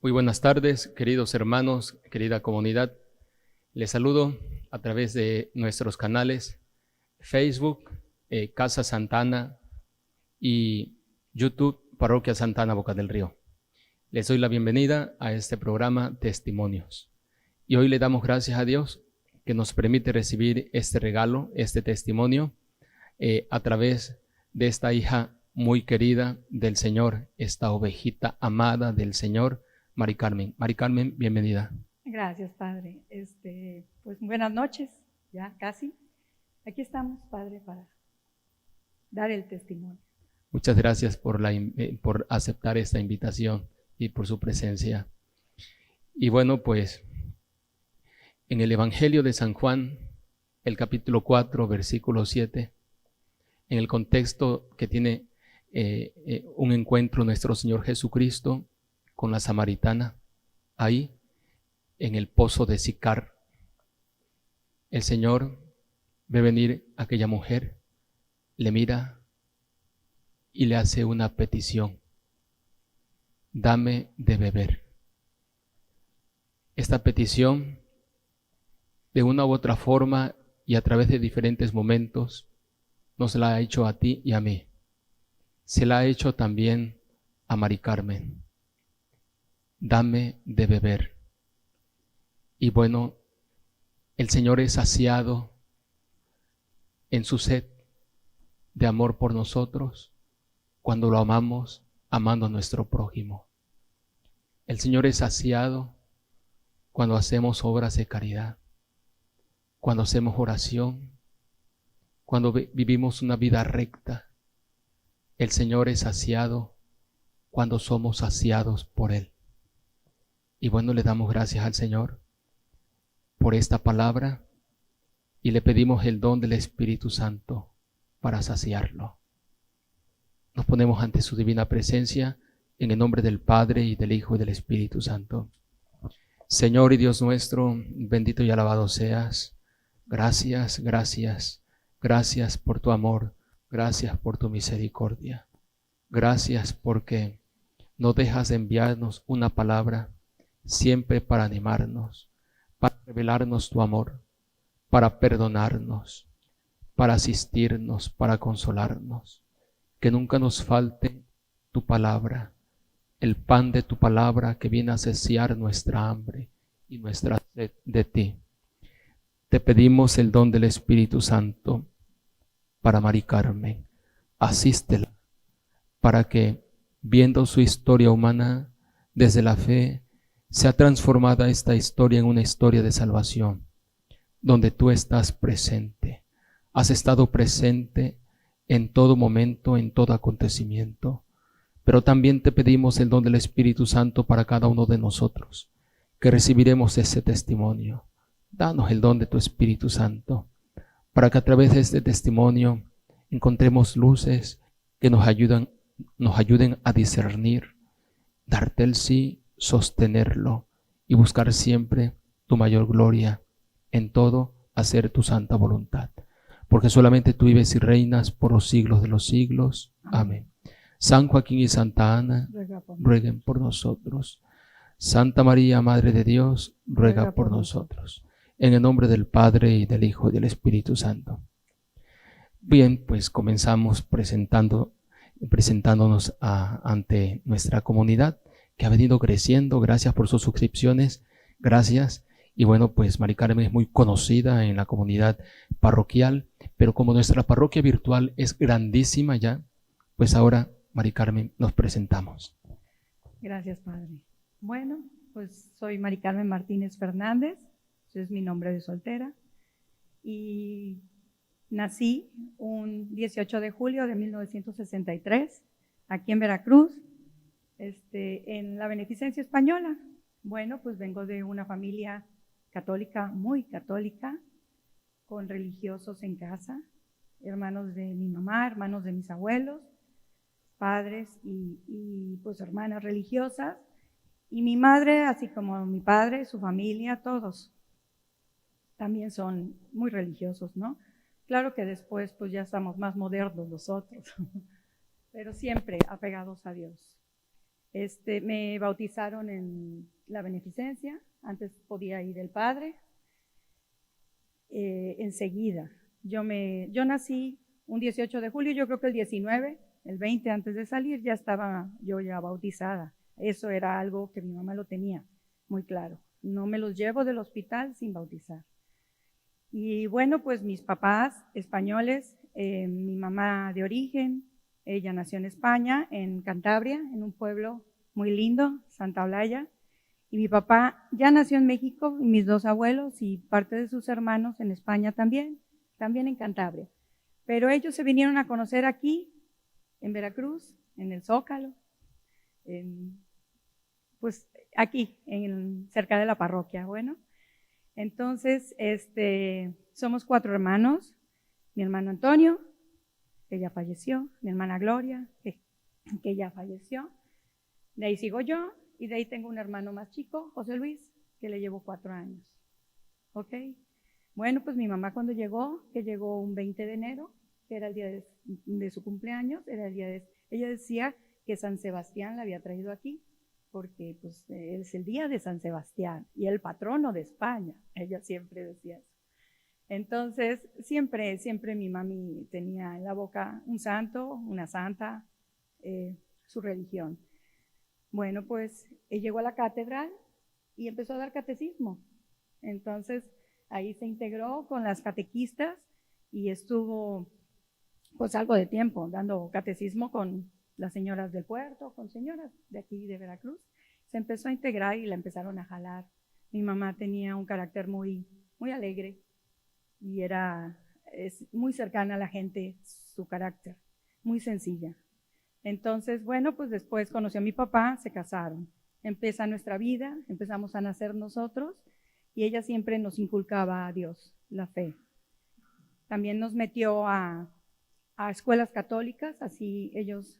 Muy buenas tardes, queridos hermanos, querida comunidad. Les saludo a través de nuestros canales Facebook, Casa Santana y YouTube, Parroquia Santana Boca del Río. Les doy la bienvenida a este programa Testimonios. Y hoy le damos gracias a Dios que nos permite recibir este regalo, este testimonio, a través de esta hija muy querida del Señor, esta ovejita amada del Señor, Mari Carmen. Mari Carmen, bienvenida. Gracias, Padre. Pues buenas noches, ya casi. Aquí estamos, Padre, para dar el testimonio. Muchas gracias por aceptar esta invitación y por su presencia. Y bueno, pues en el Evangelio de San Juan, el capítulo 4, versículo 7, en el contexto que tiene un encuentro nuestro Señor Jesucristo con la samaritana, ahí en el pozo de Sicar, el Señor ve venir a aquella mujer, le mira y le hace una petición: dame de beber. Esta petición, de una u otra forma y a través de diferentes momentos, nos la ha hecho a ti y a mí. Se la ha hecho también a Mari Carmen. Dame de beber. Y bueno, el Señor es saciado en su sed de amor por nosotros cuando lo amamos, amando a nuestro prójimo. El Señor es saciado cuando hacemos obras de caridad, cuando hacemos oración, cuando vivimos una vida recta. El Señor es saciado cuando somos saciados por Él. Y bueno, le damos gracias al Señor por esta palabra y le pedimos el don del Espíritu Santo para saciarlo. Nos ponemos ante su divina presencia en el nombre del Padre y del Hijo y del Espíritu Santo. Señor y Dios nuestro, bendito y alabado seas. Gracias, gracias, gracias por tu amor, gracias por tu misericordia. Gracias porque no dejas de enviarnos una palabra siempre para animarnos, para revelarnos tu amor, para perdonarnos, para asistirnos, para consolarnos. Que nunca nos falte tu palabra, el pan de tu palabra que viene a saciar nuestra hambre y nuestra sed de ti. Te pedimos el don del Espíritu Santo para Mari Carmen. Asístela para que, viendo su historia humana desde la fe, sea transformada esta historia en una historia de salvación, donde tú estás presente. Has estado presente en todo momento, en todo acontecimiento. Pero también te pedimos el don del Espíritu Santo para cada uno de nosotros, que recibiremos ese testimonio. Danos el don de tu Espíritu Santo, para que a través de este testimonio encontremos luces que nos ayuden a discernir, darte el sí, sostenerlo y buscar siempre tu mayor gloria, en todo hacer tu santa voluntad. Porque solamente tú vives y reinas por los siglos de los siglos. Amén. San Joaquín y Santa Ana, rueguen por nosotros. Santa María, Madre de Dios, ruega por nosotros. En el nombre del Padre, y del Hijo, y del Espíritu Santo. Bien, pues comenzamos presentándonos ante nuestra comunidad, que ha venido creciendo. Gracias por sus suscripciones, gracias. Y bueno, pues Mari Carmen es muy conocida en la comunidad parroquial, pero como nuestra parroquia virtual es grandísima ya, pues ahora, Mari Carmen, nos presentamos. Gracias, Padre. Bueno, pues soy Mari Carmen Martínez Fernández, ese es mi nombre de soltera, y nací un 18 de julio de 1963, aquí en Veracruz, en la Beneficencia Española. Bueno, pues vengo de una familia católica, muy católica, con religiosos en casa, hermanos de mi mamá, hermanos de mis abuelos, padres y pues hermanas religiosas, y mi madre, así como mi padre, su familia, todos también son muy religiosos, ¿no? Claro que después pues ya estamos más modernos nosotros, pero siempre apegados a Dios. Me bautizaron en la beneficencia, antes podía ir el padre. Enseguida, yo nací un 18 de julio, yo creo que el 19, el 20 antes de salir ya estaba yo ya bautizada. Eso era algo que mi mamá lo tenía muy claro. No me los llevo del hospital sin bautizar. Y bueno, pues mis papás españoles, mi mamá de origen, ella nació en España, en Cantabria, en un pueblo muy lindo, Santa Olalla. Y mi papá ya nació en México, y mis dos abuelos y parte de sus hermanos en España también en Cantabria. Pero ellos se vinieron a conocer aquí, en Veracruz, en el Zócalo, pues aquí, cerca de la parroquia. Bueno, entonces somos 4 hermanos. Mi hermano Antonio, que ya falleció, mi hermana Gloria, que ya falleció. De ahí sigo yo, y de ahí tengo un hermano más chico, José Luis, que le llevo 4 años. ¿Ok? Bueno, pues mi mamá cuando llegó, que llegó un 20 de enero, que era el día de su cumpleaños, ella decía que San Sebastián la había traído aquí, porque pues es el día de San Sebastián y el patrono de España. Ella siempre decía eso. Entonces, siempre mi mami tenía en la boca un santo, una santa, su religión. Bueno, pues llegó a la catedral y empezó a dar catecismo. Entonces, ahí se integró con las catequistas y estuvo pues algo de tiempo dando catecismo con las señoras del puerto, con señoras de aquí de Veracruz. Se empezó a integrar y la empezaron a jalar. Mi mamá tenía un carácter muy, muy alegre y es muy cercana a la gente, su carácter, muy sencilla. Entonces, bueno, pues después conoció a mi papá, se casaron. Empieza nuestra vida, empezamos a nacer nosotros y ella siempre nos inculcaba a Dios, la fe. También nos metió a escuelas católicas, así ellos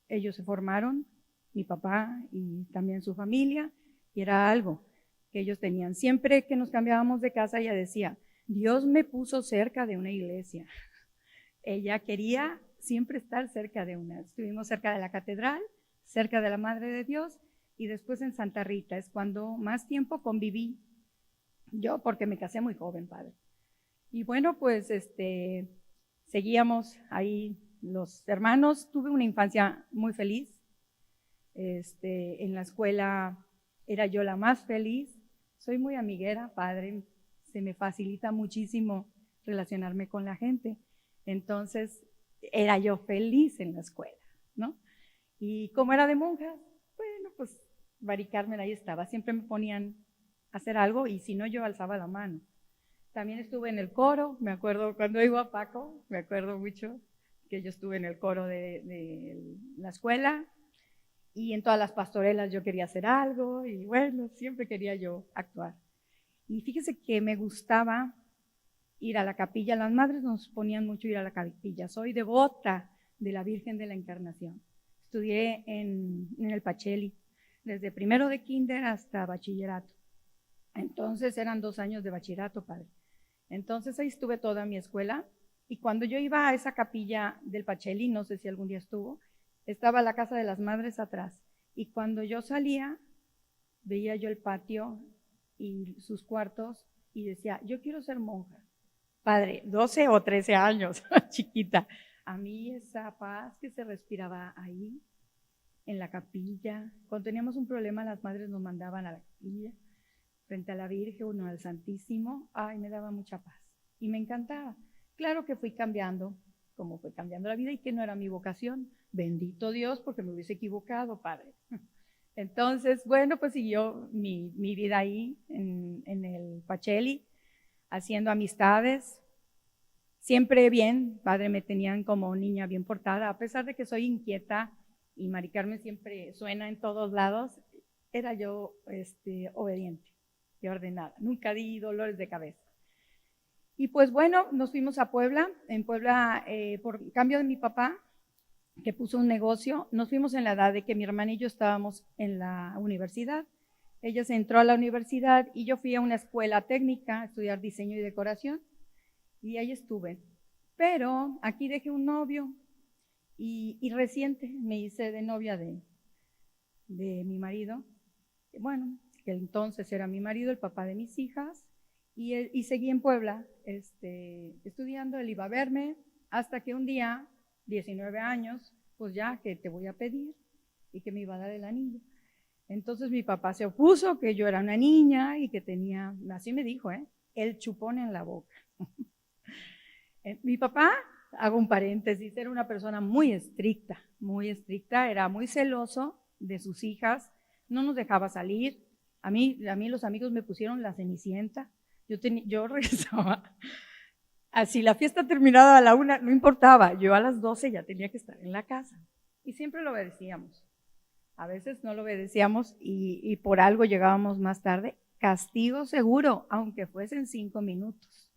se formaron, mi papá y también su familia, y era algo que ellos tenían. Siempre que nos cambiábamos de casa, ella decía, Dios me puso cerca de una iglesia. Ella quería siempre estar cerca de una. Estuvimos cerca de la catedral, cerca de la Madre de Dios, y después en Santa Rita. Es cuando más tiempo conviví yo, porque me casé muy joven, padre. Y bueno, pues seguíamos ahí los hermanos. Tuve una infancia muy feliz. En la escuela era yo la más feliz. Soy muy amiguera, padre. Se me facilita muchísimo relacionarme con la gente. Entonces, era yo feliz en la escuela, ¿no? Y como era de monjas, bueno, pues Mari Carmen ahí estaba. Siempre me ponían a hacer algo y si no, yo alzaba la mano. También estuve en el coro, me acuerdo cuando iba a Paco, me acuerdo mucho que yo estuve en el coro de la escuela y en todas las pastorelas yo quería hacer algo y bueno, siempre quería yo actuar. Y fíjese que me gustaba ir a la capilla, las madres nos ponían mucho ir a la capilla. Soy devota de la Virgen de la Encarnación. Estudié en el Pacheli, desde primero de kinder hasta bachillerato. Entonces eran 2 años de bachillerato, padre. Entonces ahí estuve toda mi escuela y cuando yo iba a esa capilla del Pacheli, no sé si algún día estuvo, estaba la casa de las madres atrás y cuando yo salía, veía yo el patio y sus cuartos y decía, yo quiero ser monja. Padre, 12 o 13 años, chiquita. A mí esa paz que se respiraba ahí, en la capilla. Cuando teníamos un problema, las madres nos mandaban a la capilla, frente a la Virgen o al Santísimo. Ay, me daba mucha paz y me encantaba. Claro que fui cambiando, como fue cambiando la vida y que no era mi vocación. Bendito Dios, porque me hubiese equivocado, padre. Entonces, bueno, pues siguió mi vida ahí en el Pacheli, haciendo amistades, siempre bien, padre, me tenían como niña bien portada, a pesar de que soy inquieta y Mari Carmen siempre suena en todos lados, era yo obediente y ordenada, nunca di dolores de cabeza. Y pues bueno, nos fuimos a Puebla, en Puebla por cambio de mi papá, que puso un negocio, nos fuimos en la edad de que mi hermana y yo estábamos en la universidad. Ella se entró a la universidad y yo fui a una escuela técnica a estudiar diseño y decoración y ahí estuve. Pero aquí dejé un novio y reciente me hice de novia de mi marido, bueno, que entonces era mi marido, el papá de mis hijas, y seguí en Puebla estudiando. Él iba a verme hasta que un día, 19 años, pues ya, que te voy a pedir, y que me iba a dar el anillo. Entonces mi papá se opuso, que yo era una niña y que tenía, así me dijo, el chupón en la boca. Mi papá, hago un paréntesis, era una persona muy estricta, era muy celoso de sus hijas, no nos dejaba salir. A mí los amigos me pusieron la Cenicienta. Yo regresaba, así la fiesta terminaba a la 1, no importaba, yo a las 12 ya tenía que estar en la casa. Y siempre lo obedecíamos. A veces no lo obedecíamos y por algo llegábamos más tarde. Castigo seguro, aunque fuesen 5 minutos.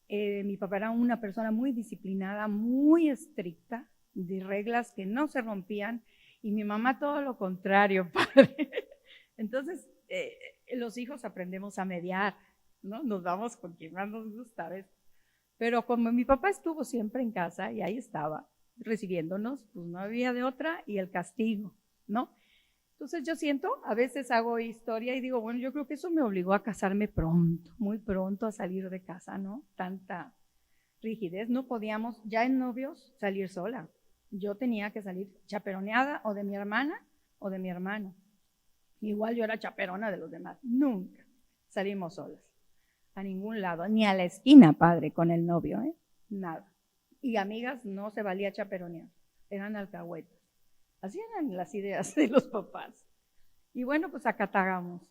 Mi papá era una persona muy disciplinada, muy estricta, de reglas que no se rompían, y mi mamá todo lo contrario, padre. Entonces, los hijos aprendemos a mediar, ¿no? Nos vamos con quien más nos gusta, ¿ves? Pero como mi papá estuvo siempre en casa y ahí estaba, recibiéndonos, pues no había de otra, y el castigo, ¿no? Entonces yo siento, a veces hago historia y digo, bueno, yo creo que eso me obligó a casarme pronto, muy pronto, a salir de casa, ¿no? Tanta rigidez, no podíamos ya en novios salir sola. Yo tenía que salir chaperoneada o de mi hermana o de mi hermano. Igual yo era chaperona de los demás, nunca salimos solas, a ningún lado, ni a la esquina, padre, con el novio, nada. Y amigas, no se valía chaperonear, eran alcahuetas. Así eran las ideas de los papás. Y bueno, pues acatábamos.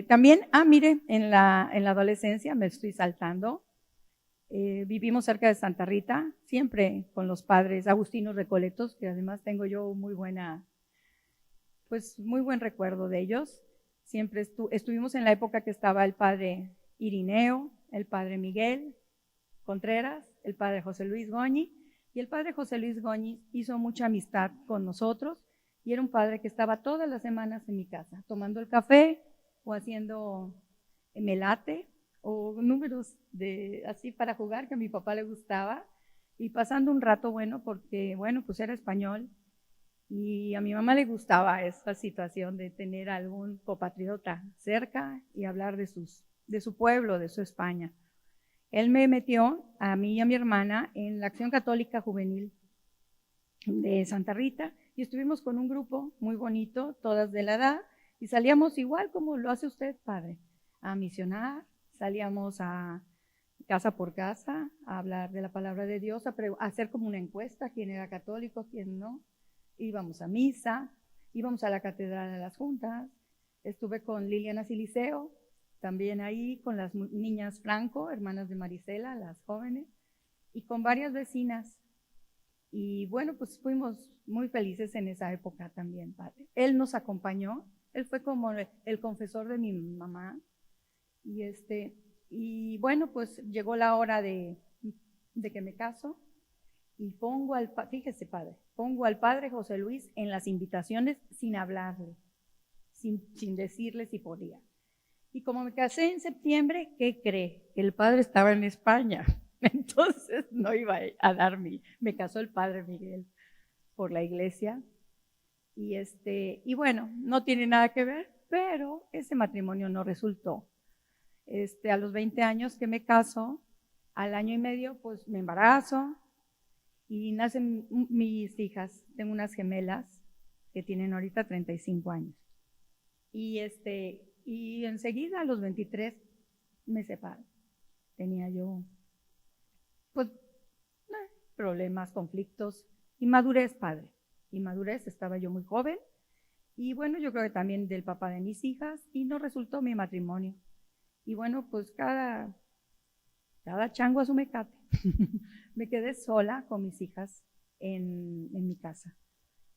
También, mire, en la adolescencia, me estoy saltando, vivimos cerca de Santa Rita, siempre con los padres agustinos recoletos, que además tengo yo muy buen recuerdo de ellos. Siempre estuvimos en la época que estaba el padre Irineo, el padre Miguel Contreras, el padre José Luis Goñi. Y el padre José Luis Goñi hizo mucha amistad con nosotros y era un padre que estaba todas las semanas en mi casa, tomando el café o haciendo melate o números así para jugar que a mi papá le gustaba, y pasando un rato bueno, porque bueno, pues era español y a mi mamá le gustaba esta situación de tener algún compatriota cerca y hablar de su pueblo, de su España. Él me metió a mí y a mi hermana en la Acción Católica Juvenil de Santa Rita y estuvimos con un grupo muy bonito, todas de la edad, y salíamos igual como lo hace usted, padre, a misionar, salíamos a casa por casa, a hablar de la palabra de Dios, a hacer como una encuesta, quién era católico, quién no. Íbamos a misa, íbamos a la catedral a las juntas, estuve con Liliana Siliceo, también ahí con las niñas Franco, hermanas de Marisela, las jóvenes, y con varias vecinas. Y bueno, pues fuimos muy felices en esa época también, padre. Él nos acompañó, él fue como el confesor de mi mamá. Y bueno, pues llegó la hora de que me caso y fíjese, padre, pongo al padre José Luis en las invitaciones sin hablarle, sin decirle si podía. Y como me casé en septiembre, ¿qué cree? El padre estaba en España, entonces no iba a me casó el padre Miguel por la iglesia. Y bueno, no tiene nada que ver, pero ese matrimonio no resultó. A los 20 años que me caso, al año y medio, pues me embarazo y nacen mis hijas. Tengo unas gemelas que tienen ahorita 35 años. Y enseguida, a los 23, me separo. Tenía yo, pues, problemas, conflictos, inmadurez, padre. Inmadurez, estaba yo muy joven. Y bueno, yo creo que también del papá de mis hijas, y no resultó mi matrimonio. Y bueno, pues cada chango a su mecate. Me quedé sola con mis hijas en mi casa.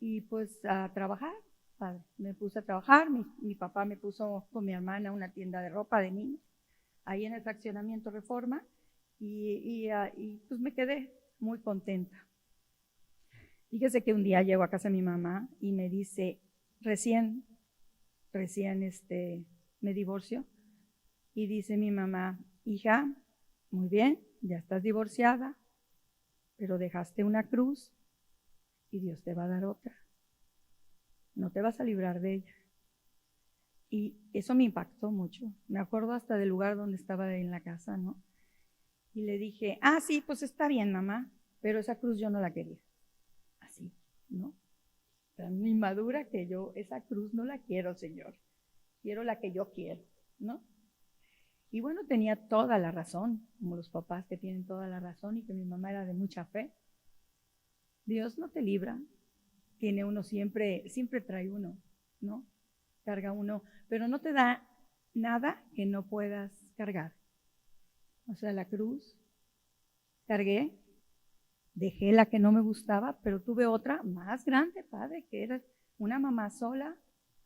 Y pues a trabajar. Padre, me puse a trabajar, mi papá me puso con mi hermana una tienda de ropa de niños, ahí en el fraccionamiento Reforma, y pues me quedé muy contenta. Fíjese que un día llego a casa de mi mamá y me dice, recién me divorcio, y dice mi mamá, hija, muy bien, ya estás divorciada, pero dejaste una cruz y Dios te va a dar otra. no te vas a librar de ella. Y eso me impactó mucho. Me acuerdo hasta del lugar donde estaba en la casa, ¿no? Y le dije, sí, pues está bien, mamá, pero esa cruz yo no la quería. Así, ¿no? Tan inmadura que yo, esa cruz no la quiero, Señor. Quiero la que yo quiero, ¿no? Y bueno, tenía toda la razón, como los papás que tienen toda la razón y que mi mamá era de mucha fe. Dios no te libra, tiene uno siempre trae uno, ¿no? Carga uno, pero no te da nada que no puedas cargar. O sea, la cruz, cargué, dejé la que no me gustaba, pero tuve otra más grande, padre, que era una mamá sola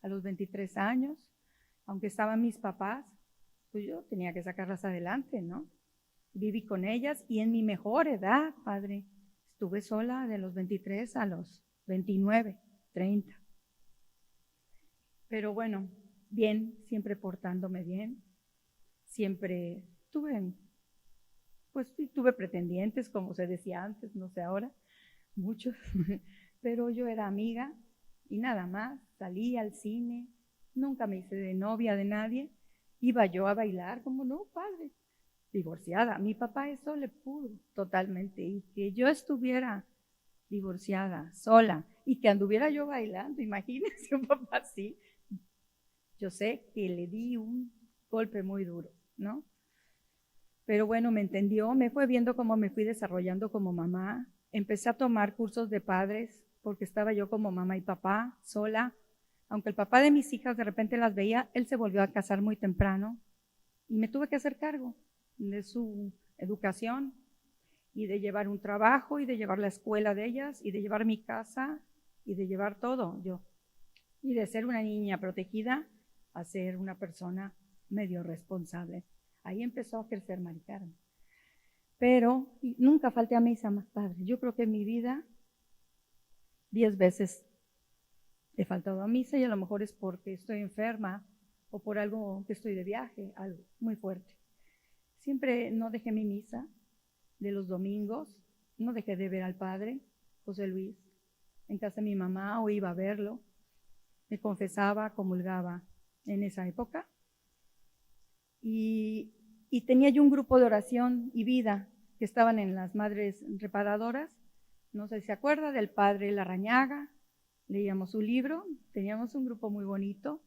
a los 23 años, aunque estaban mis papás, pues yo tenía que sacarlas adelante, ¿no? Viví con ellas y en mi mejor edad, padre, estuve sola de los 23 a los 29, 30. Pero bueno, bien, siempre portándome bien, siempre tuve pretendientes, como se decía antes, no sé ahora, muchos, pero yo era amiga y nada más, salía al cine, nunca me hice de novia de nadie, iba yo a bailar, como no, padre, divorciada. Mi papá eso le pudo totalmente, y que yo estuviera divorciada, sola, y que anduviera yo bailando, imagínense un papá así. Yo sé que le di un golpe muy duro, ¿no? Pero bueno, me entendió, me fue viendo cómo me fui desarrollando como mamá. Empecé a tomar cursos de padres porque estaba yo como mamá y papá, sola. Aunque el papá de mis hijas de repente las veía, él se volvió a casar muy temprano y me tuve que hacer cargo de su educación y de llevar un trabajo y de llevar la escuela de ellas y de llevar mi casa y de llevar todo yo. Y de ser una niña protegida a ser una persona medio responsable. Ahí empezó a crecer Mari Carmen. Pero nunca falté a misa, más padre. Yo creo que en mi vida 10 veces he faltado a misa y a lo mejor es porque estoy enferma o por algo que estoy de viaje, algo muy fuerte. Siempre no dejé mi misa de los domingos, no dejé de ver al padre, José Luis, en casa de mi mamá o iba a verlo. Me confesaba, comulgaba en esa época. Y tenía yo un grupo de oración y vida que estaban en las Madres Reparadoras. No sé si se acuerda del padre Larrañaga. Leíamos su libro, teníamos un grupo muy bonito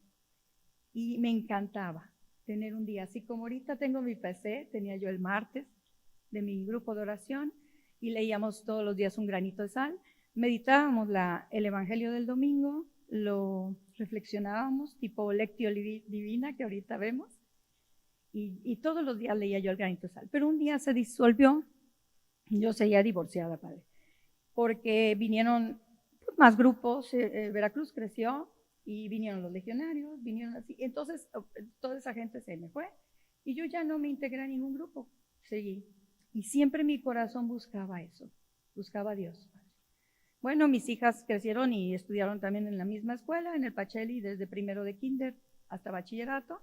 y me encantaba tener un día. Así como ahorita tengo mi PC, tenía yo el martes de mi grupo de oración y leíamos todos los días un granito de sal. Meditábamos el Evangelio del domingo, lo reflexionábamos, tipo Lectio Divina que ahorita vemos. Y todos los días leía yo el granito de sal. Pero un día se disolvió, yo seguía divorciada, padre, porque vinieron más grupos, Veracruz creció y vinieron los legionarios, vinieron así. Entonces, toda esa gente se me fue y yo ya no me integré a ningún grupo, seguí. Y siempre mi corazón buscaba eso, buscaba a Dios. Bueno, mis hijas crecieron y estudiaron también en la misma escuela, en el Pacheli, desde primero de kinder hasta bachillerato.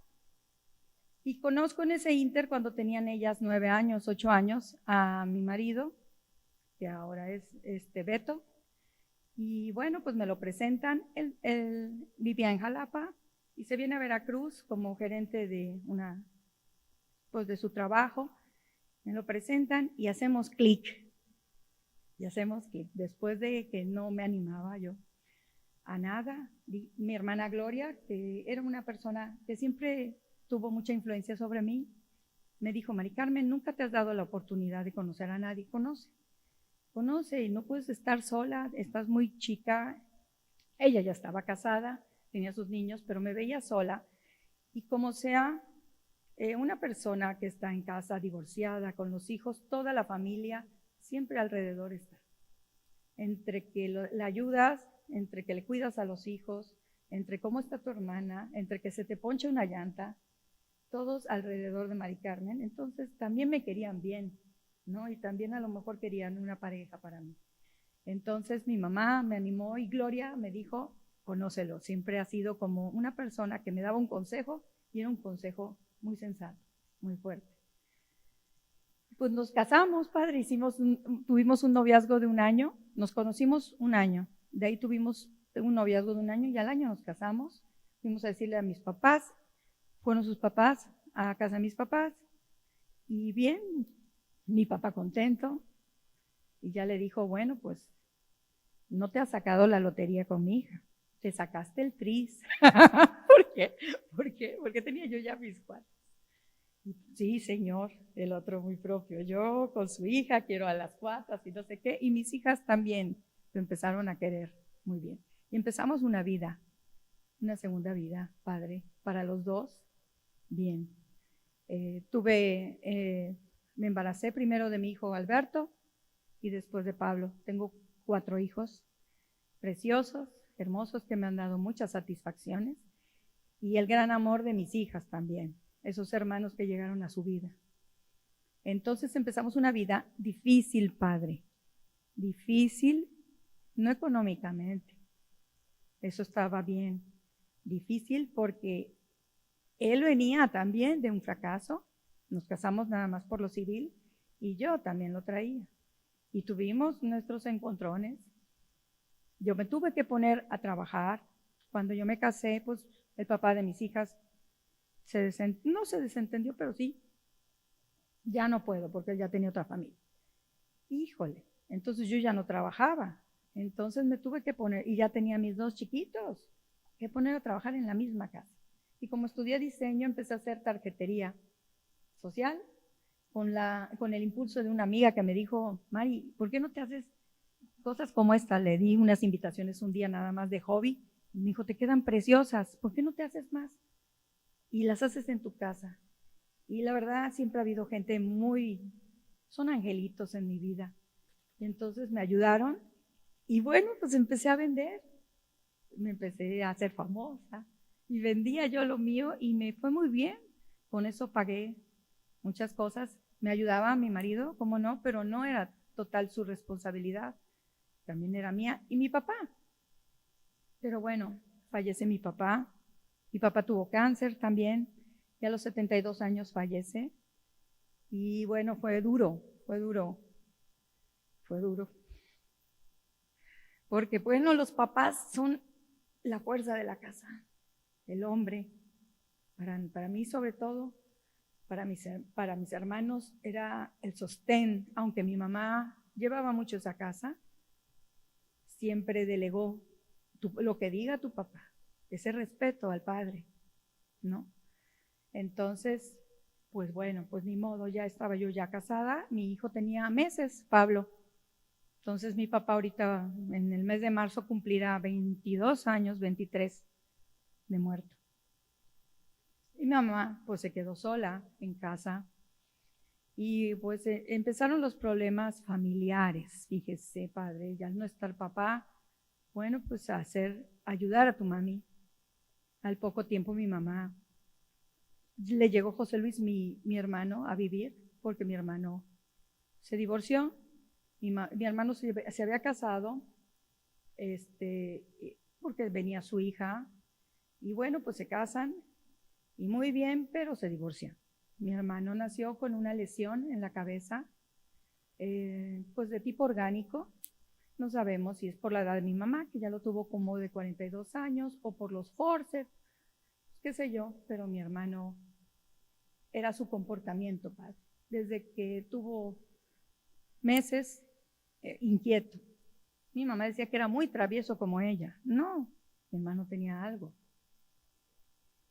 Y conozco en ese inter, cuando tenían ellas 9 años, 8 años, a mi marido, que ahora es Beto. Y bueno, pues me lo presentan. Él vivía en Jalapa y se viene a Veracruz como gerente de de su trabajo. Me lo presentan y hacemos clic. Después de que no me animaba yo a nada. Mi hermana Gloria, que era una persona que siempre tuvo mucha influencia sobre mí, me dijo: Mari Carmen, nunca te has dado la oportunidad de conocer a nadie. Conoce y no puedes estar sola, estás muy chica. Ella ya estaba casada, tenía sus niños, pero me veía sola. Y como sea una persona que está en casa divorciada, con los hijos, toda la familia siempre alrededor está. Entre que la ayudas, entre que le cuidas a los hijos, entre cómo está tu hermana, entre que se te poncha una llanta, todos alrededor de Mari Carmen. Entonces también me querían bien, ¿no? Y también a lo mejor querían una pareja para mí. Entonces mi mamá me animó y Gloria me dijo: conócelo. Siempre ha sido como una persona que me daba un consejo y era un consejo muy sensato, muy fuerte. Pues nos casamos, padre, tuvimos un noviazgo de 1 año, nos conocimos 1 año, de ahí tuvimos tengo un noviazgo de 1 año y al año nos casamos. Fuimos a decirle a mis papás, fueron sus papás a casa de mis papás y bien, mi papá contento y ya le dijo, bueno, pues no te has sacado la lotería con mi hija, te sacaste el tris. ¿Por qué? Porque tenía yo ya mis cuates. Sí, señor, el otro muy propio. Yo con su hija quiero a las cuatas y no sé qué. Y mis hijas también lo empezaron a querer muy bien. Y empezamos una vida, una segunda vida, padre, para los dos, bien. Me embaracé primero de mi hijo Alberto y después de Pablo. Tengo 4 hijos preciosos, hermosos, que me han dado muchas satisfacciones. Y el gran amor de mis hijas también, esos hermanos que llegaron a su vida. Entonces empezamos una vida difícil, padre, difícil, no económicamente, eso estaba bien, difícil porque él venía también de un fracaso, nos casamos nada más por lo civil y yo también lo traía y tuvimos nuestros encontrones. Yo me tuve que poner a trabajar. Cuando yo me casé, pues el papá de mis hijas no se desentendió, pero sí, ya no puedo porque él ya tenía otra familia. Híjole, entonces yo ya no trabajaba, entonces me tuve que poner, y ya tenía mis 2 chiquitos, que poner a trabajar en la misma casa. Y como estudié diseño, empecé a hacer tarjetería social con el impulso de una amiga que me dijo, Mari, ¿por qué no te haces cosas como esta? Le di unas invitaciones un día nada más de hobby, y me dijo, te quedan preciosas, ¿por qué no te haces más? Y las haces en tu casa. Y la verdad, siempre ha habido gente son angelitos en mi vida. Y entonces me ayudaron y bueno, pues empecé a vender. Me empecé a hacer famosa y vendía yo lo mío y me fue muy bien. Con eso pagué muchas cosas. Me ayudaba a mi marido, cómo no, pero no era total su responsabilidad. También era mía y mi papá. Pero bueno, fallece mi papá. Mi papá tuvo cáncer también y a los 72 años fallece. Y bueno, fue duro. Porque bueno, los papás son la fuerza de la casa, el hombre. Para mí sobre todo, para mis hermanos era el sostén. Aunque mi mamá llevaba mucho esa casa, siempre delegó lo que diga tu papá, ese respeto al padre, ¿no? Entonces, pues bueno, pues ni modo, ya estaba yo ya casada, mi hijo tenía meses, Pablo. Entonces mi papá ahorita en el mes de marzo cumplirá 22 años, 23 de muerto. Y mi mamá pues se quedó sola en casa y pues empezaron los problemas familiares. Fíjese, padre, ya al no estar papá, bueno, pues ayudar a tu mami. Al poco tiempo mi mamá, le llegó José Luis, mi hermano, a vivir porque mi hermano se divorció. Mi hermano se había casado porque venía su hija y bueno, pues se casan y muy bien, pero se divorcian. Mi hermano nació con una lesión en la cabeza, pues de tipo orgánico. No sabemos si es por la edad de mi mamá, que ya lo tuvo como de 42 años, o por los forceps, qué sé yo, pero mi hermano era su comportamiento, padre. Desde que tuvo meses, inquieto. Mi mamá decía que era muy travieso como ella. No, mi hermano tenía algo.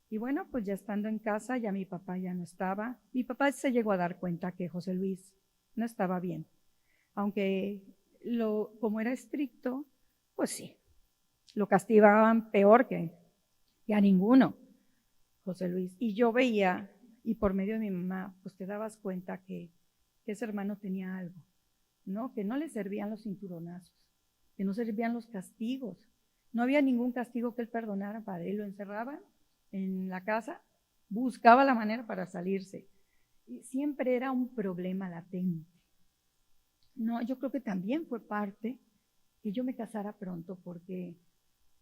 Y bueno, pues ya estando en casa, ya mi papá ya no estaba. Mi papá se llegó a dar cuenta que José Luis no estaba bien. Aunque como era estricto, pues sí, lo castigaban peor que a ninguno, José Luis. Y yo veía, y por medio de mi mamá, pues te dabas cuenta que ese hermano tenía algo, ¿no? Que no le servían los cinturonazos, que no servían los castigos. No había ningún castigo que él perdonara, padre. Lo encerraban en la casa, buscaba la manera para salirse. Y siempre era un problema latente. No, yo creo que también fue parte que yo me casara pronto porque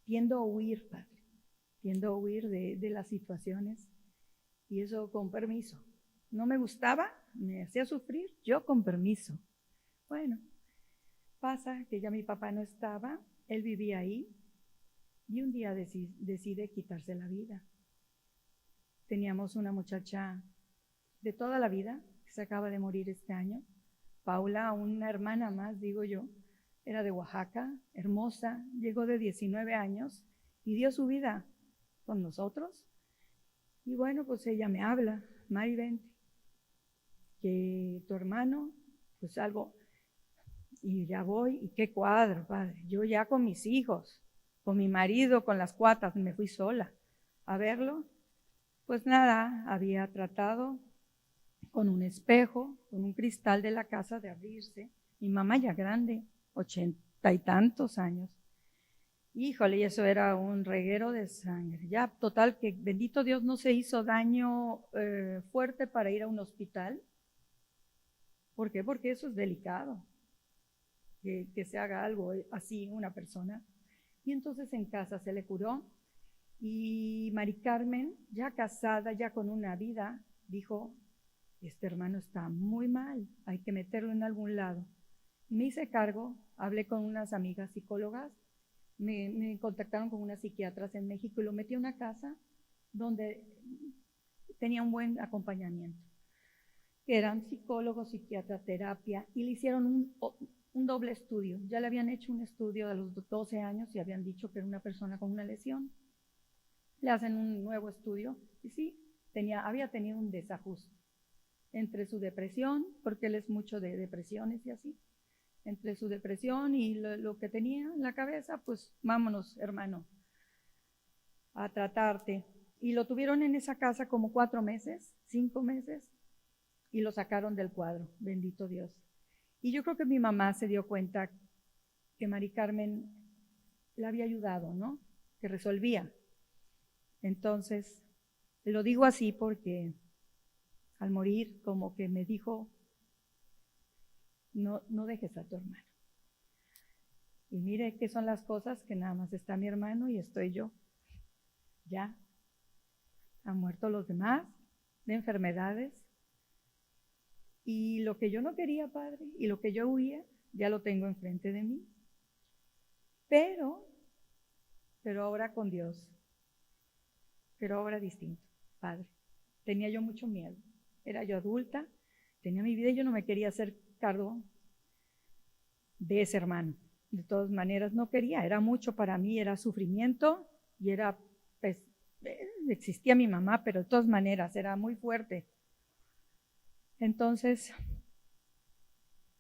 tiendo a huir, padre. Tiendo a huir de las situaciones y eso con permiso. No me gustaba, me hacía sufrir, yo con permiso. Bueno, pasa que ya mi papá no estaba, él vivía ahí y un día decide quitarse la vida. Teníamos una muchacha de toda la vida que se acaba de morir este año, Paula, una hermana más, digo yo, era de Oaxaca, hermosa, llegó de 19 años y dio su vida con nosotros. Y bueno, pues ella me habla, Mari, vente, que tu hermano, pues algo, y ya voy, y qué cuadro, padre, yo ya con mis hijos, con mi marido, con las cuatas, me fui sola a verlo. Pues nada, había tratado con un espejo, con un cristal de la casa de abrirse. Mi mamá ya grande, 80 y tantos años. Híjole, y eso era un reguero de sangre. Ya, total, que bendito Dios no se hizo daño fuerte para ir a un hospital. ¿Por qué? Porque eso es delicado, que se haga algo así una persona. Y entonces en casa se le curó. Y Mari Carmen, ya casada, ya con una vida, dijo, este hermano está muy mal, hay que meterlo en algún lado. Me hice cargo, hablé con unas amigas psicólogas, me contactaron con unas psiquiatras en México y lo metí en una casa donde tenía un buen acompañamiento, que eran psicólogos, psiquiatra, terapia, y le hicieron un doble estudio. Ya le habían hecho un estudio de los 12 años y habían dicho que era una persona con una lesión. Le hacen un nuevo estudio y sí, había tenido un desajuste entre su depresión, porque él es mucho de depresiones y así, entre su depresión y lo que tenía en la cabeza, pues vámonos, hermano, a tratarte. Y lo tuvieron en esa casa como 4 meses, 5 meses, y lo sacaron del cuadro, bendito Dios. Y yo creo que mi mamá se dio cuenta que Mari Carmen le había ayudado, ¿no? Que resolvía. Entonces, lo digo así porque al morir como que me dijo, no dejes a tu hermano. Y mire qué son las cosas, que nada más está mi hermano y estoy yo. Ya han muerto los demás de enfermedades. Y lo que yo no quería, Padre, y lo que yo huía, ya lo tengo enfrente de mí. Pero ahora con Dios, pero ahora distinto, Padre. Tenía yo mucho miedo. Era yo adulta, tenía mi vida y yo no me quería hacer cargo de ese hermano. De todas maneras no quería, era mucho para mí, era sufrimiento y era, pues, existía mi mamá, pero de todas maneras era muy fuerte. Entonces,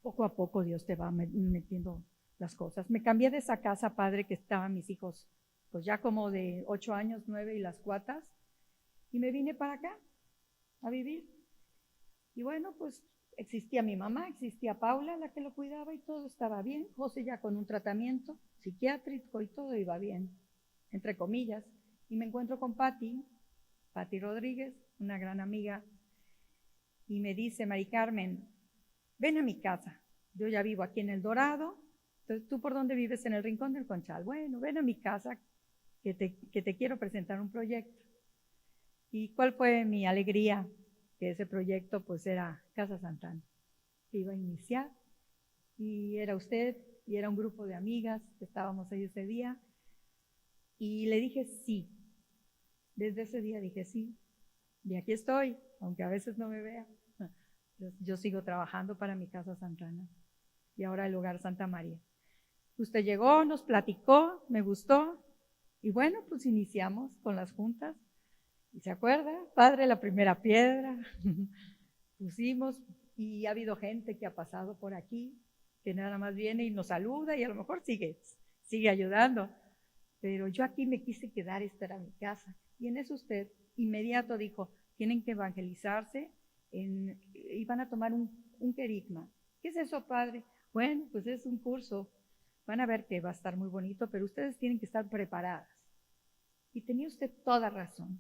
poco a poco Dios te va metiendo las cosas. Me cambié de esa casa, Padre, que estaban mis hijos, pues ya como de 8 años, 9 y las cuatas, y me vine para acá a vivir. Y bueno, pues existía mi mamá, existía Paula, la que lo cuidaba, y todo estaba bien. José ya con un tratamiento psiquiátrico y todo iba bien, entre comillas. Y me encuentro con Patti Rodríguez, una gran amiga, y me dice, Mari Carmen, ven a mi casa. Yo ya vivo aquí en El Dorado. Entonces, ¿tú por dónde vives? En el Rincón del Conchal. Bueno, ven a mi casa que te quiero presentar un proyecto. ¿Y cuál fue mi alegría? Que ese proyecto pues era Casa Santana, que iba a iniciar, y era usted y era un grupo de amigas que estábamos ahí ese día, y le dije sí. Desde ese día dije sí, y aquí estoy, aunque a veces no me vea. Yo sigo trabajando para mi Casa Santana y ahora el Hogar Santa María. Usted llegó, nos platicó, me gustó, y bueno, pues iniciamos con las juntas. ¿Y se acuerda, Padre, la primera piedra? Pusimos, y ha habido gente que ha pasado por aquí, que nada más viene y nos saluda y a lo mejor sigue ayudando. Pero yo aquí me quise quedar, esta era mi casa. Y en eso usted inmediato dijo, tienen que evangelizarse y van a tomar un querigma. ¿Qué es eso, Padre? Bueno, pues es un curso. Van a ver que va a estar muy bonito, pero ustedes tienen que estar preparadas. Y tenía usted toda razón.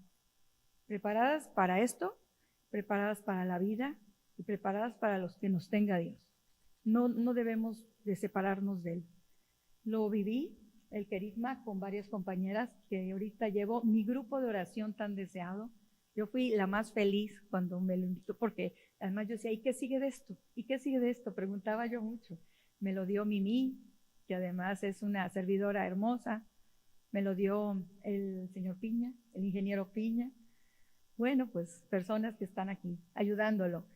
Preparadas para esto, preparadas para la vida y preparadas para los que nos tenga Dios. No debemos de separarnos de Él. Lo viví, el querigma, con varias compañeras que ahorita llevo mi grupo de oración tan deseado. Yo fui la más feliz cuando me lo invitó, porque además yo decía, ¿y qué sigue de esto? ¿Y qué sigue de esto? Preguntaba yo mucho. Me lo dio Mimi, que además es una servidora hermosa, me lo dio el señor Piña, el ingeniero Piña. Bueno, pues personas que están aquí ayudándolo.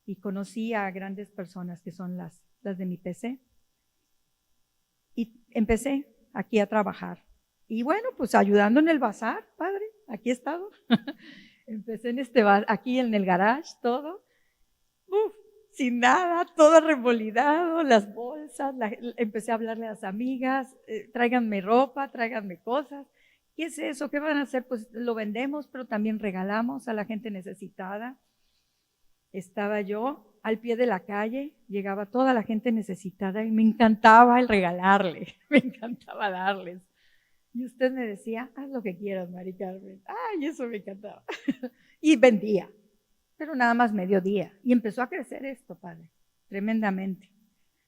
Y conocí a grandes personas que son las de mi PC. Y empecé aquí a trabajar. Y bueno, pues ayudando en el bazar, padre, aquí he estado. Empecé en aquí en el garage, todo. Sin nada, todo revolidado, las bolsas, empecé a hablarle a las amigas, tráiganme ropa, tráiganme cosas. ¿Qué es eso? ¿Qué van a hacer? Pues lo vendemos, pero también regalamos a la gente necesitada. Estaba yo al pie de la calle, llegaba toda la gente necesitada y me encantaba el regalarle, me encantaba darles. Y usted me decía, haz lo que quieras, Mari Carmen. Ay, eso me encantaba. Y vendía, pero nada más mediodía. Y empezó a crecer esto, padre, tremendamente.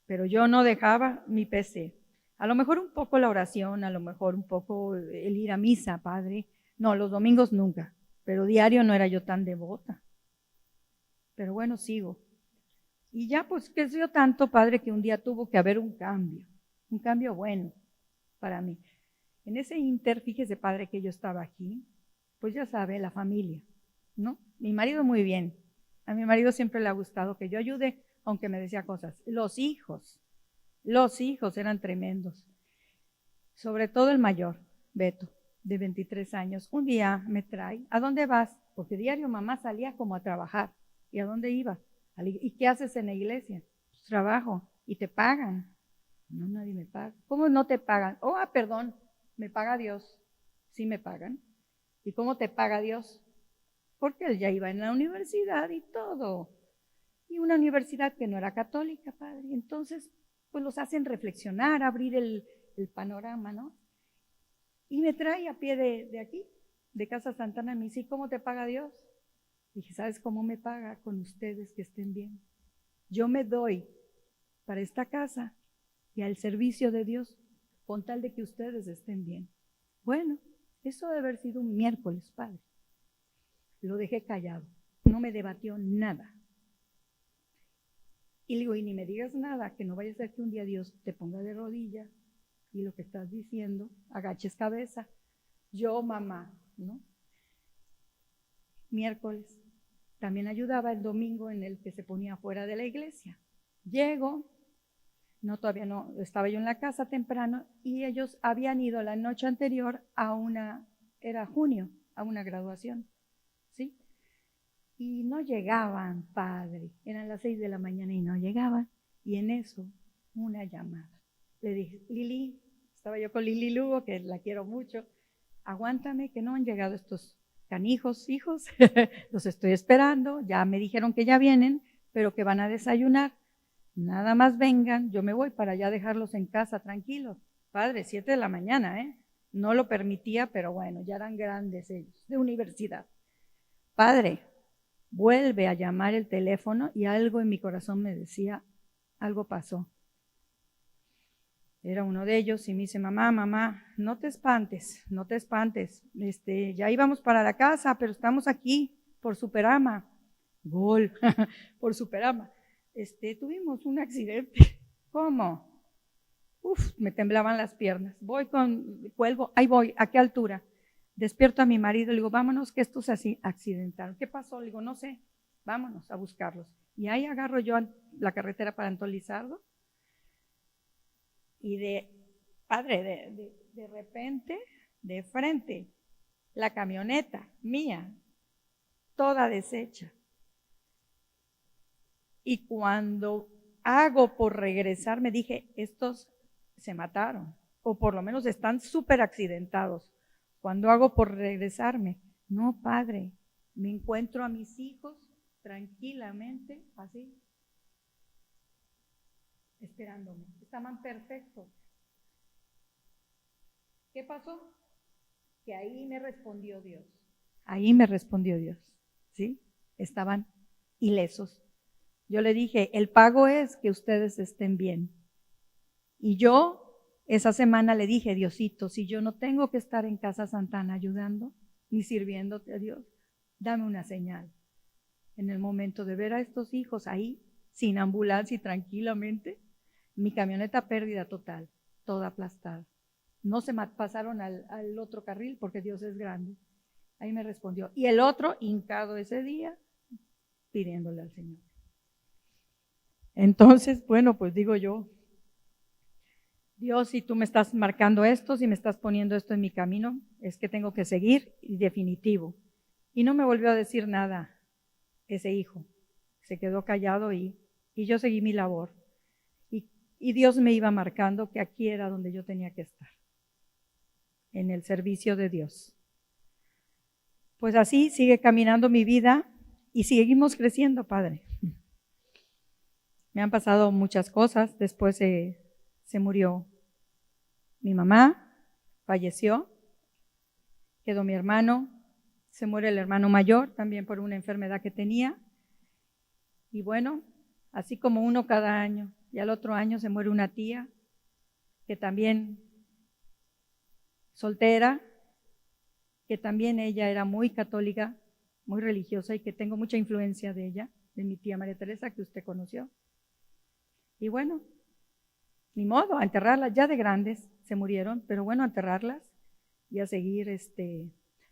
Pero yo no dejaba mi PC. A lo mejor un poco la oración, a lo mejor un poco el ir a misa, padre. No, los domingos nunca, pero diario no era yo tan devota. Pero bueno, sigo. Y ya pues creció tanto, padre, que un día tuvo que haber un cambio bueno para mí. En ese inter, fíjese, padre, que yo estaba aquí, pues ya sabe, la familia, ¿no? Mi marido muy bien. A mi marido siempre le ha gustado que yo ayude, aunque me decía cosas. Los hijos eran tremendos. Sobre todo el mayor, Beto, de 23 años. Un día me trae, ¿a dónde vas? Porque diario mamá salía como a trabajar. ¿Y a dónde iba? ¿Y qué haces en la iglesia? Pues trabajo. ¿Y te pagan? No, nadie me paga. ¿Cómo no te pagan? Oh, perdón, me paga Dios. Sí me pagan. ¿Y cómo te paga Dios? Porque él ya iba en la universidad y todo. Y una universidad que no era católica, padre. Entonces, pues los hacen reflexionar, abrir el panorama, ¿no? Y me trae a pie de aquí, de Casa Santana, me dice, ¿cómo te paga Dios? Dije, ¿sabes cómo me paga? Con ustedes que estén bien. Yo me doy para esta casa y al servicio de Dios, con tal de que ustedes estén bien. Bueno, eso debe haber sido un miércoles, padre. Lo dejé callado, no me debatió nada. Y le digo, y ni me digas nada, que no vaya a ser que un día Dios te ponga de rodillas y lo que estás diciendo, agaches cabeza. Yo, mamá, ¿no? Miércoles. También ayudaba el domingo en el que se ponía fuera de la iglesia. Llego, todavía no, estaba yo en la casa temprano y ellos habían ido la noche anterior era junio, a una graduación, ¿sí? Y no llegaban, padre, eran las 6 de la mañana y no llegaban. Y en eso, una llamada. Le dije, Lili, estaba yo con Lili Lugo, que la quiero mucho, aguántame que no han llegado estos canijos, hijos, los estoy esperando, ya me dijeron que ya vienen, pero que van a desayunar, nada más vengan, yo me voy para ya dejarlos en casa tranquilos. Padre, 7 de la mañana, no lo permitía, pero bueno, ya eran grandes ellos, de universidad. Padre, vuelve a llamar el teléfono y algo en mi corazón me decía, algo pasó. Era uno de ellos y me dice, mamá, no te espantes, ya íbamos para la casa, pero estamos aquí por Superama. Gol, por Superama. Tuvimos un accidente. ¿Cómo? Me temblaban las piernas. Cuelgo, ahí voy, ¿a qué altura? Despierto a mi marido, le digo, vámonos que estos se accidentaron. ¿Qué pasó? Le digo, no sé, vámonos a buscarlos. Y ahí agarro yo la carretera para Antolizardo. Y de repente, de frente, la camioneta mía, toda deshecha. Y cuando hago por regresar, me dije, estos se mataron, o por lo menos están súper accidentados. Cuando hago por regresarme, no, padre, me encuentro a mis hijos tranquilamente, así, esperándome. Estaban perfectos. ¿Qué pasó? Que ahí me respondió Dios. Ahí me respondió Dios, ¿sí? Estaban ilesos. Yo le dije, el pago es que ustedes estén bien. Y yo esa semana le dije, Diosito, si yo no tengo que estar en Casa Santana ayudando, ni sirviéndote a Dios, dame una señal. En el momento de ver a estos hijos ahí, sin ambulancia y tranquilamente, mi camioneta pérdida total, toda aplastada. no se pasaron al otro carril porque Dios es grande. Ahí me respondió. Y el otro, hincado ese día, pidiéndole al Señor. Entonces, bueno, pues digo yo, Dios, si tú me estás marcando esto, si me estás poniendo esto en mi camino, es que tengo que seguir, y definitivo. Y no me volvió a decir nada ese hijo. Se quedó callado y yo seguí mi labor. Y Dios me iba marcando que aquí era donde yo tenía que estar, en el servicio de Dios. Pues así sigue caminando mi vida y seguimos creciendo, Padre. Me han pasado muchas cosas. Después se murió mi mamá, falleció, quedó mi hermano, se muere el hermano mayor también por una enfermedad que tenía. Y bueno, así como uno cada año. Y al otro año se muere una tía que también soltera, que también ella era muy católica, muy religiosa y que tengo mucha influencia de ella, de mi tía María Teresa, que usted conoció. Y bueno, ni modo, a enterrarlas, ya de grandes se murieron, pero bueno, a enterrarlas y a seguir,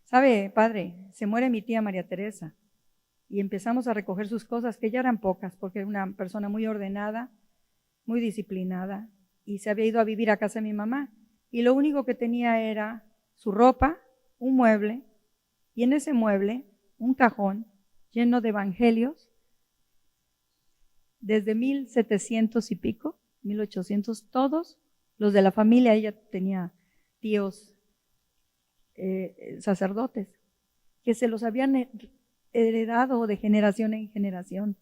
¿sabe, padre? Se muere mi tía María Teresa y empezamos a recoger sus cosas, que ya eran pocas, porque era una persona muy ordenada, muy disciplinada, y se había ido a vivir a casa de mi mamá, y lo único que tenía era su ropa, un mueble, y en ese mueble un cajón lleno de evangelios, desde 1700 y pico, 1800, todos los de la familia. Ella tenía tíos sacerdotes que se los habían heredado de generación en generación,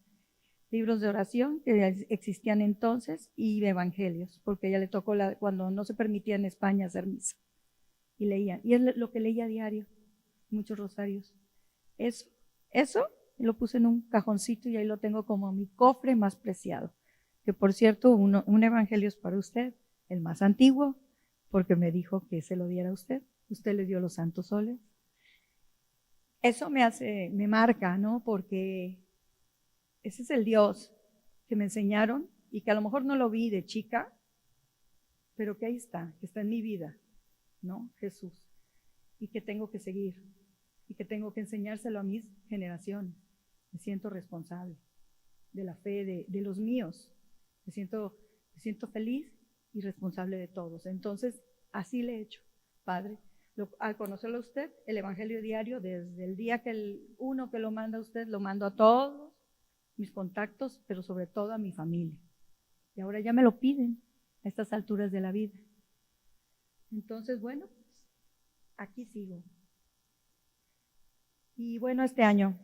libros de oración que existían entonces y evangelios, porque a ella le tocó cuando no se permitía en España hacer misa, y leían, y es lo que leía a diario, muchos rosarios. Eso lo puse en un cajoncito y ahí lo tengo como mi cofre más preciado, que por cierto, un evangelio es para usted, el más antiguo, porque me dijo que se lo diera a usted. Usted le dio los santos óleos. Eso me marca, ¿no? Porque ese es el Dios que me enseñaron y que a lo mejor no lo vi de chica, pero que ahí está, que está en mi vida, ¿no? Jesús. Y que tengo que seguir y que tengo que enseñárselo a mis generaciones. Me siento responsable de la fe de los míos. Me siento feliz y responsable de todos. Entonces, así le he hecho, Padre. Al conocerlo a usted, el Evangelio diario, desde el día que uno que lo manda a usted, lo mando a todos mis contactos, pero sobre todo a mi familia. Y ahora ya me lo piden a estas alturas de la vida. Entonces, bueno, aquí sigo. Y bueno, este año,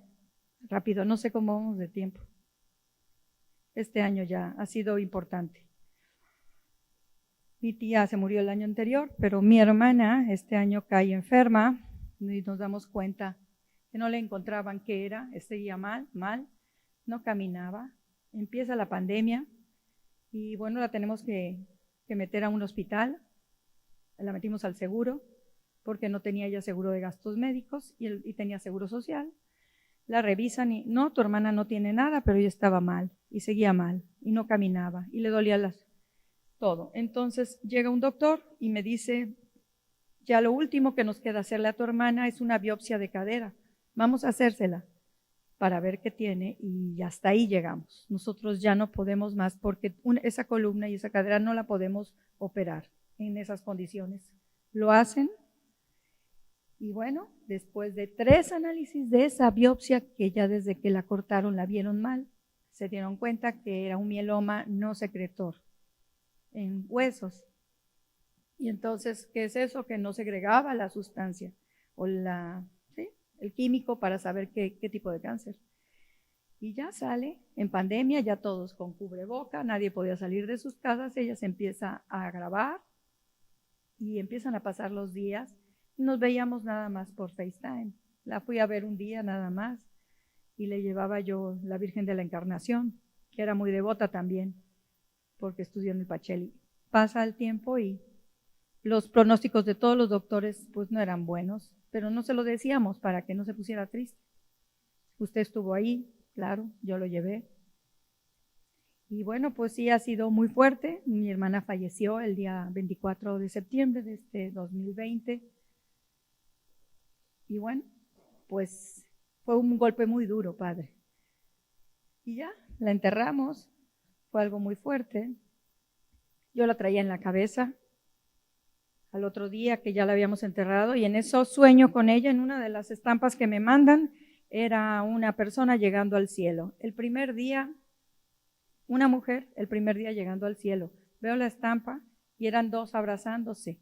rápido, no sé cómo vamos de tiempo. Este año ya ha sido importante. Mi tía se murió el año anterior, pero mi hermana este año cae enferma y nos damos cuenta que no le encontraban qué era, seguía mal, no caminaba. Empieza la pandemia y bueno, la tenemos que meter a un hospital. La metimos al seguro porque no tenía ya seguro de gastos médicos y tenía seguro social. La revisan y no, tu hermana no tiene nada, pero ella estaba mal y seguía mal y no caminaba y le dolía todo. Entonces llega un doctor y me dice, ya lo último que nos queda hacerle a tu hermana es una biopsia de cadera. Vamos a hacérsela para ver qué tiene y hasta ahí llegamos. Nosotros ya no podemos más porque esa columna y esa cadera no la podemos operar en esas condiciones. Lo hacen y bueno, después de 3 análisis de esa biopsia, que ya desde que la cortaron la vieron mal, se dieron cuenta que era un mieloma no secretor en huesos. Y entonces, ¿qué es eso? Que no segregaba la sustancia o el químico para saber qué tipo de cáncer. Y ya sale en pandemia, ya todos con cubreboca, nadie podía salir de sus casas, ella se empieza a agravar y empiezan a pasar los días y nos veíamos nada más por FaceTime. La fui a ver un día nada más y le llevaba yo la Virgen de la Encarnación, que era muy devota también, porque estudió en el Pacheli. Pasa el tiempo y los pronósticos de todos los doctores pues no eran buenos, pero no se lo decíamos para que no se pusiera triste. Usted estuvo ahí, claro, yo lo llevé. Y bueno, pues sí ha sido muy fuerte. Mi hermana falleció el día 24 de septiembre de este 2020. Y bueno, pues fue un golpe muy duro, Padre. Y ya, la enterramos. Fue algo muy fuerte. Yo la traía en la cabeza al otro día que ya la habíamos enterrado, y en eso sueño con ella. En una de las estampas que me mandan era una persona llegando al cielo. El primer día, una mujer, el primer día llegando al cielo. Veo la estampa y eran dos abrazándose.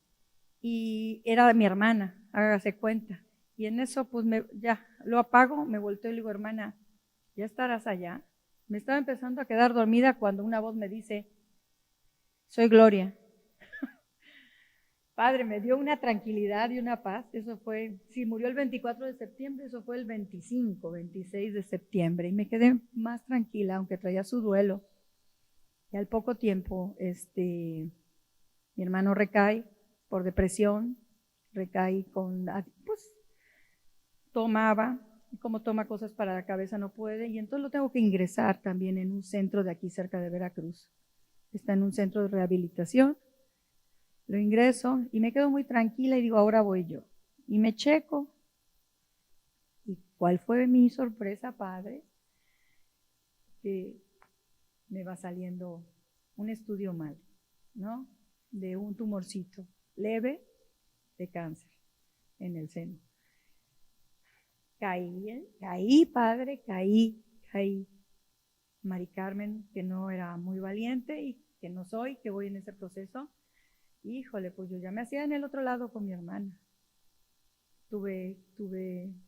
Y era mi hermana, hágase cuenta. Y en eso pues ya lo apago, me volteo y le digo, hermana, ¿ya estarás allá? Me estaba empezando a quedar dormida cuando una voz me dice, soy Gloria. Padre, me dio una tranquilidad y una paz. Eso fue, si murió el 24 de septiembre, eso fue el 25, 26 de septiembre. Y me quedé más tranquila, aunque traía su duelo. Y al poco tiempo, mi hermano recae por depresión, recae pues tomaba, y como toma cosas para la cabeza no puede, y entonces lo tengo que ingresar también en un centro de aquí cerca de Veracruz. Está en un centro de rehabilitación. Lo ingreso y me quedo muy tranquila y digo, ahora voy yo. Y me checo. ¿Y cuál fue mi sorpresa, Padre? Que me va saliendo un estudio mal, ¿no? De un tumorcito leve de cáncer en el seno. Caí, Padre, caí. Mari Carmen, que no era muy valiente y que no soy, que voy en ese proceso. Híjole, pues yo ya me hacía en el otro lado con mi hermana. Tuve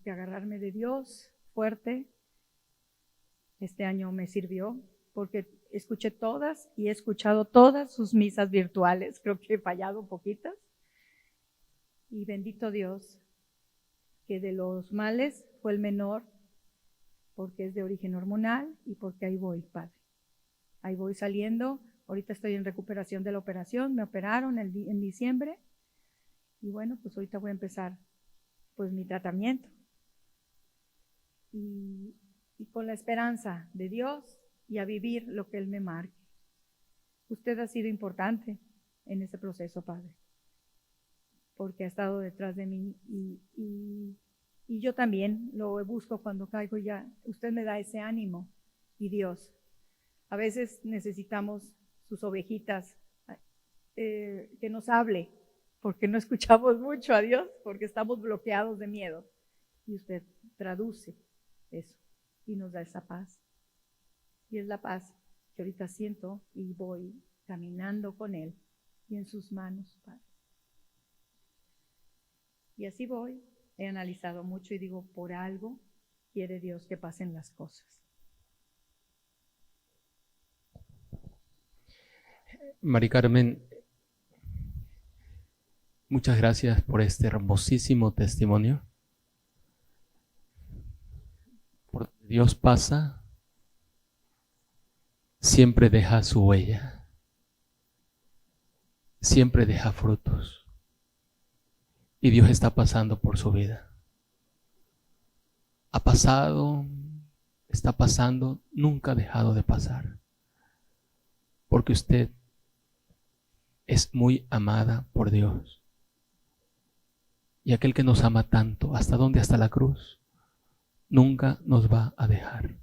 que agarrarme de Dios fuerte. Este año me sirvió porque escuché todas y he escuchado todas sus misas virtuales. Creo que he fallado poquitas. Y bendito Dios, que de los males fue el menor, porque es de origen hormonal y porque ahí voy, Padre. Ahí voy saliendo. Ahorita estoy en recuperación de la operación, me operaron en diciembre y bueno, pues ahorita voy a empezar pues mi tratamiento y con la esperanza de Dios y a vivir lo que Él me marque. Usted ha sido importante en ese proceso, Padre, porque ha estado detrás de mí y yo también lo busco cuando caigo ya. Usted me da ese ánimo y Dios. A veces necesitamos sus ovejitas, que nos hable, porque no escuchamos mucho a Dios, porque estamos bloqueados de miedo. Y usted traduce eso y nos da esa paz. Y es la paz que ahorita siento y voy caminando con Él y en sus manos, Padre. Y así voy. He analizado mucho y digo, por algo quiere Dios que pasen las cosas. Mari Carmen, muchas gracias por este hermosísimo testimonio. Por Dios pasa, siempre deja su huella, siempre deja frutos. Y Dios está pasando por su vida. Ha pasado, está pasando, nunca ha dejado de pasar. Porque usted es muy amada por Dios. Y aquel que nos ama tanto, ¿hasta dónde? Hasta la cruz, nunca nos va a dejar.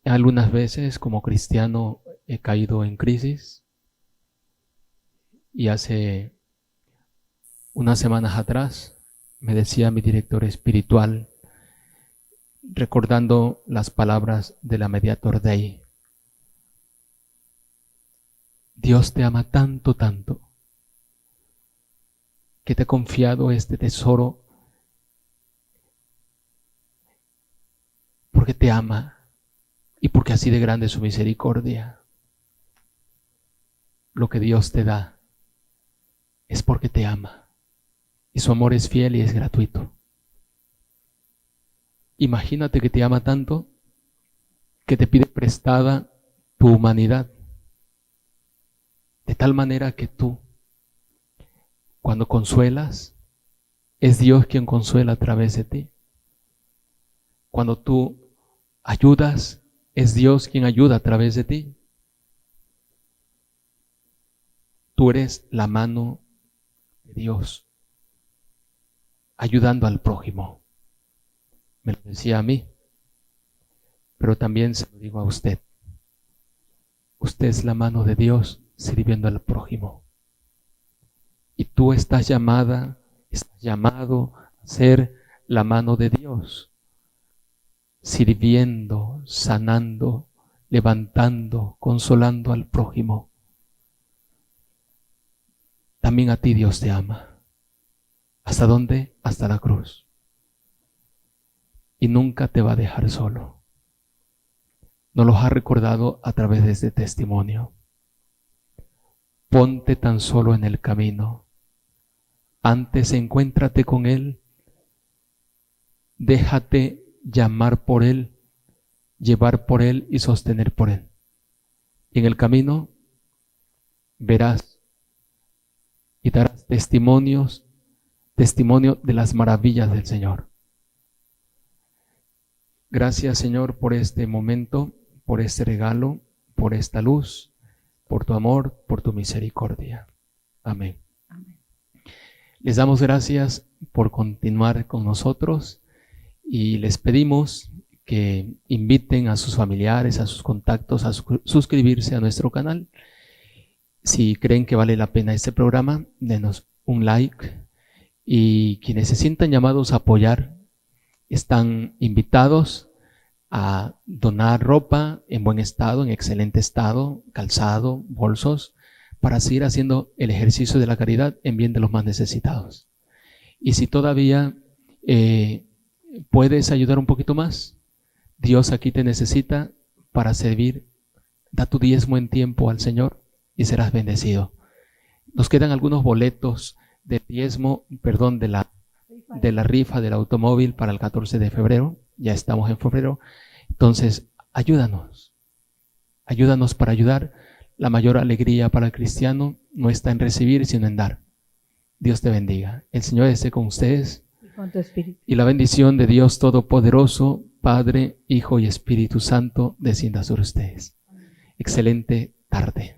Algunas veces como cristiano he caído en crisis y hace unas semanas atrás me decía mi director espiritual, recordando las palabras de la Mediator Dei: Dios te ama tanto, tanto, que te ha confiado este tesoro porque te ama y porque así de grande es su misericordia. Lo que Dios te da es porque te ama y su amor es fiel y es gratuito. Imagínate que te ama tanto que te pide prestada tu humanidad, de tal manera que tú, cuando consuelas, es Dios quien consuela a través de ti. Cuando tú ayudas, es Dios quien ayuda a través de ti. Tú eres la mano de Dios, ayudando al prójimo. Me lo decía a mí, pero también se lo digo a usted. Usted es la mano de Dios sirviendo al prójimo. Y tú estás llamado a ser la mano de Dios, sirviendo, sanando, levantando, consolando al prójimo. También a ti Dios te ama. ¿Hasta dónde? Hasta la cruz. Y nunca te va a dejar solo. Nos los ha recordado a través de este testimonio. Ponte tan solo en el camino. Antes encuéntrate con Él. Déjate llamar por Él, llevar por Él y sostener por Él. Y en el camino verás y darás testimonio de las maravillas del Señor. Gracias, Señor, por este momento, por este regalo, por esta luz, por tu amor, por tu misericordia. Amén. Amén. Les damos gracias por continuar con nosotros y les pedimos que inviten a sus familiares, a sus contactos a suscribirse a nuestro canal. Si creen que vale la pena este programa, denos un like, y quienes se sientan llamados a apoyar están invitados a donar ropa en buen estado, en excelente estado, calzado, bolsos, para seguir haciendo el ejercicio de la caridad en bien de los más necesitados. Y si todavía puedes ayudar un poquito más, Dios aquí te necesita para servir. Da tu diezmo en tiempo al Señor y serás bendecido. Nos quedan algunos boletos de diezmo, de la rifa del automóvil para el 14 de febrero. Ya estamos en febrero. Entonces, ayúdanos para ayudar. La mayor alegría para el cristiano no está en recibir, sino en dar. Dios te bendiga. El Señor esté con ustedes. Y con tu espíritu. Y la bendición de Dios Todopoderoso, Padre, Hijo y Espíritu Santo, descienda sobre ustedes. Excelente tarde.